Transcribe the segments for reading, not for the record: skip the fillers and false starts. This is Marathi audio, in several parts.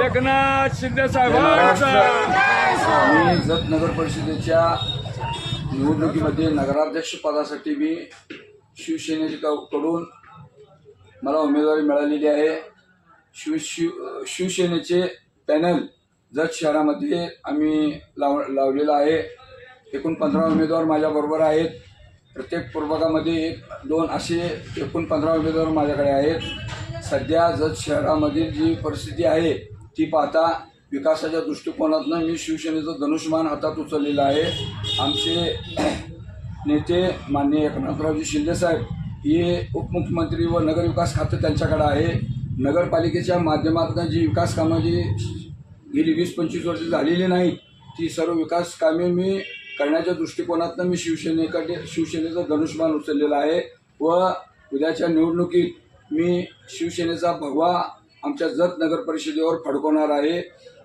एकनाथ शिंदे साहेबांचा। मी जत नगर परिषदेच्या निवडणुकीमध्ये नगराध्यक्ष पदासाठी मी शिवसेनेकडून मला उमेदवारी मिळालेली आहे। शिवसेनेचे पॅनल जत शहरामध्ये आम्ही लावलेला आहे। एकूण 15 उमेदवार माझ्याबरोबर आहेत। प्रत्येक प्रभागामध्ये 1-2 असे एकूण 15 उमेदवार माझ्याकडे आहेत। सध्या जत शहरामधील जी परिस्थिती आहे ती पाहता विकासाच्या दृष्टिकोनातून मी शिवसेनेचं धनुष्यबाण हातात उचललेलं आहे। आमचे नेते माननीय एकनाथरावजी शिंदे साहेब हे उपमुख्यमंत्री व नगरविकास खाते त्यांच्याकडे आहे। नगरपालिकेच्या माध्यमातून जी विकास कामं जी गेली 20-25 वर्ष झालेली नाहीत ती सर्व विकास कामे मी करण्याच्या दृष्टिकोनातून मी शिवसेनेचं धनुष्यबाण उचललेलं आहे व उद्याच्या निवडणुकीत मी शिवसेनेचा भगवा आमच्या जत नगर परिषदेवर फडकवणार आहे।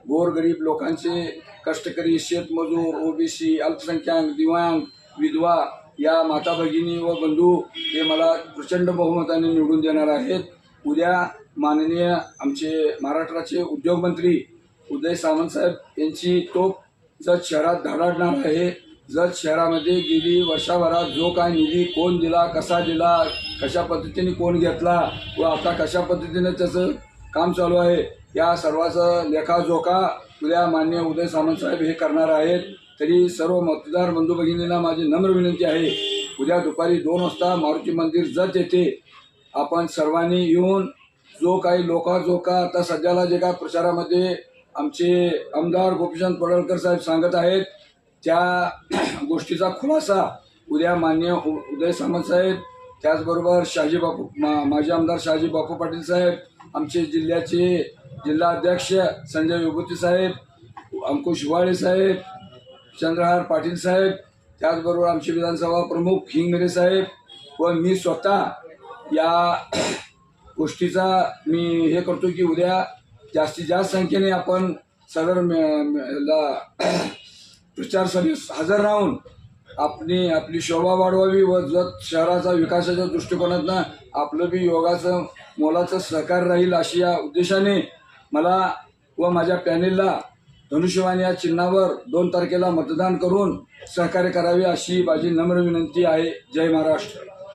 गोरगरीब लोकांचे, कष्टकरी, शेतमजूर, ओबीसी, अल्पसंख्याक, दिव्यांग, विधवा या माता भगिनी व बंधू हे मला प्रचंड बहुमताने निवडून देणार आहेत। उद्या माननीय आमचे महाराष्ट्राचे उद्योगमंत्री उदय सामंत साहेब यांची तोफ जत शहरात धडाडणार आहे। जत शहरामध्ये गेली वर्षभरात जो काय निधी कोण दिला, कसा दिला, कशा पद्धतीने कोण घेतला व आता कशा पद्धतीने त्याचं काम चालू आहे या सर्वाचा लेखाजोखा उद्या माननीय उदय सामंत साहेब हे करणार आहेत। तरी सर्व मतदार बंधू भगिनींना माझी नम्र विनंती आहे, उद्या दुपारी 2 वाजता मारुती मंदिर जत येथे आपण सर्वांनी येऊन जो काही लोकाजोखा आता सध्याला जे काय प्रचारामध्ये आमचे आमदार गोपीचंद पडळकर साहेब सांगत आहेत त्या गोष्टीचा खुलासा उद्या माननीय उदय सामंत साहेब, त्याचबरोबर माजी आमदार शहाजी बापू पाटील साहेब, आमचे जिल्ह्याचे जिल्हाध्यक्ष संजय विभूती साहेब, अंकुश हिवाळे साहेब, चंद्रहार पाटील साहेब, त्याचबरोबर आमचे विधानसभा प्रमुख हिंगमिरे साहेब व मी स्वतः या गोष्टीचा मी हे करतो की उद्या जास्तीत जास्त संख्येने आपण सदर प्रचार सभेस हजर राहून आपली शोभा वाढवावी व जत शहराचा विकासाच्या दृष्टिकोनातून आपलं बी योगाचं मोलाचं सहकार्य राहील अशी या उद्देशाने मला व माझ्या पॅनेलला धनुष्यबाण या चिन्हावर 2 तारखेला मतदान करून सहकार्य करावे अशी माझी नम्र विनंती आहे। जय महाराष्ट्र।